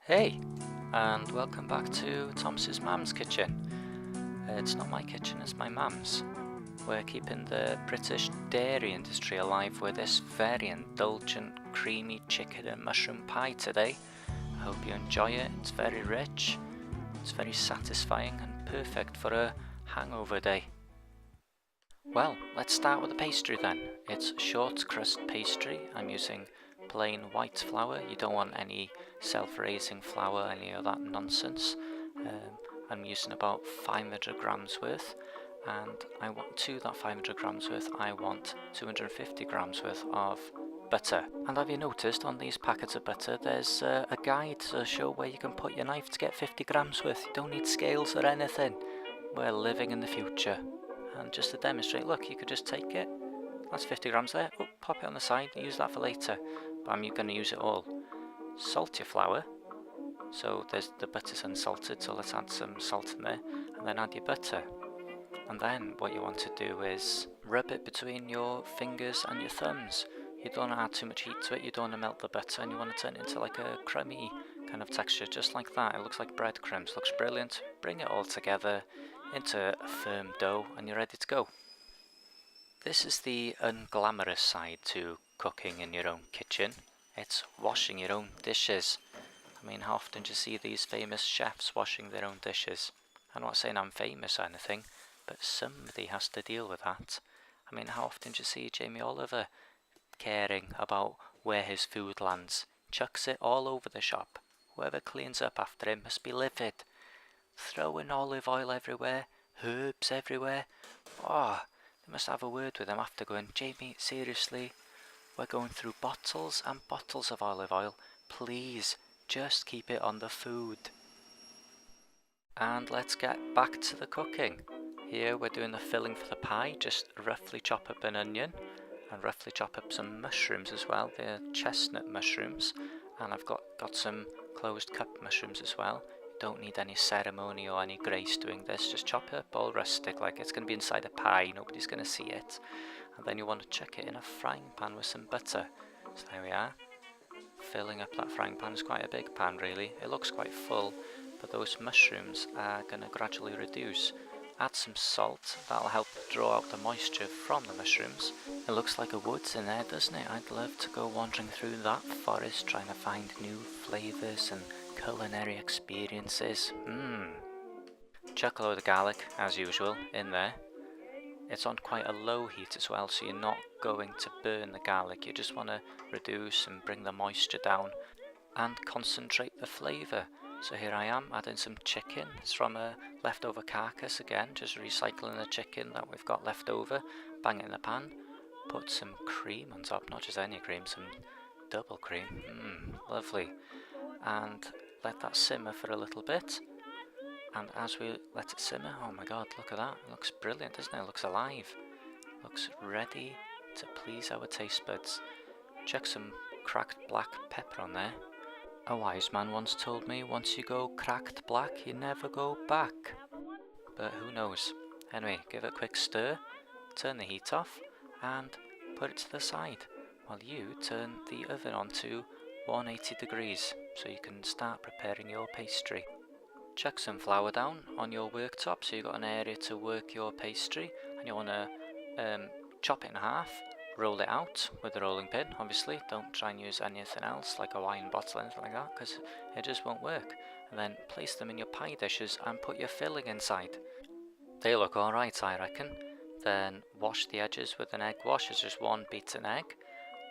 Hey, and welcome back to Tomos Mam's kitchen. It's not my kitchen, it's my mum's. We're keeping the British dairy industry alive with this very indulgent, creamy chicken and mushroom pie today. I hope you enjoy it. It's very rich, it's very satisfying and perfect for a hangover day. Well, let's start with the pastry then. It's short crust pastry. I'm using plain white flour. You don't want any self-raising flour, any of that nonsense. I'm using about 500 grams worth, and I want to that 500 grams worth, I want 250 grams worth of butter. And have you noticed on these packets of butter there's a guide to show where you can put your knife to get 50 grams worth. You don't need scales or anything. We're living in the future. And just to demonstrate, look, you could just take it, that's 50 grams there, oh, pop it on the side, use that for later, but I'm going to use it all. Salt your flour, so there's the butter's unsalted, so let's add some salt in there, and then add your butter. And then what you want to do is rub it between your fingers and your thumbs. You don't want to add too much heat to it, you don't want to melt the butter, and you want to turn it into like a crummy kind of texture, just like that. It looks like breadcrumbs, looks brilliant. Bring it all together into a firm dough and you're ready to go. This is the unglamorous side to cooking in your own kitchen. It's washing your own dishes. I mean, how often do you see these famous chefs washing their own dishes? I'm not saying I'm famous or anything, but somebody has to deal with that. I mean, how often do you see Jamie Oliver caring about where his food lands? Chucks it all over the shop. Whoever cleans up after him must be livid. Throwing olive oil everywhere, herbs everywhere. Oh, they must have a word with him after, going, Jamie, seriously, we're going through bottles and bottles of olive oil. Please, just keep it on the food. And let's get back to the cooking. Here we're doing the filling for the pie. Just roughly chop up an onion and roughly chop up some mushrooms as well. They're chestnut mushrooms, and I've got some closed cup mushrooms as well. Don't need any ceremony or any grace doing this, just chop it up all rustic, like it's going to be inside a pie, nobody's going to see it. And then you want to chuck it in a frying pan with some butter. So there we are, filling up that frying pan. It's quite a big pan really, it looks quite full, but those mushrooms are going to gradually reduce. Add some salt, that'll help draw out the moisture from the mushrooms. It looks like a woods in there, doesn't it? I'd love to go wandering through that forest trying to find new flavours and culinary experiences. Chuck a load of garlic, as usual, in there. It's on quite a low heat as well, so you're not going to burn the garlic. You just want to reduce and bring the moisture down and concentrate the flavour. So here I am adding some chicken. It's from a leftover carcass again, just recycling the chicken that we've got left over. Bang it in the pan. Put some cream on top, not just any cream, some double cream. Lovely. And let that simmer for a little bit. And as we let it simmer, oh my god, look at that. It looks brilliant, doesn't it? It looks alive. Looks ready to please our taste buds. Chuck some cracked black pepper on there. A wise man once told me, once you go cracked black, you never go back. But who knows? Anyway, give it a quick stir, turn the heat off, and put it to the side, while you turn the oven on to 180 degrees, so you can start preparing your pastry. Chuck some flour down on your worktop, so you've got an area to work your pastry, and you want to chop it in half. Roll it out with a rolling pin, obviously. Don't try and use anything else like a wine bottle or anything like that, because it just won't work. And then place them in your pie dishes and put your filling inside. They look alright, I reckon. Then wash the edges with an egg wash. It's just one beaten egg.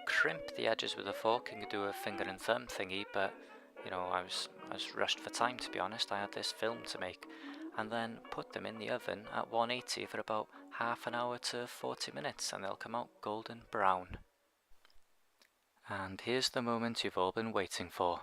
Crimp the edges with a fork. You can do a finger and thumb thingy, but you know, I was rushed for time, to be honest. I had this film to make. And then put them in the oven at 180 for about half an hour to 40 minutes, and they'll come out golden brown. And here's the moment you've all been waiting for.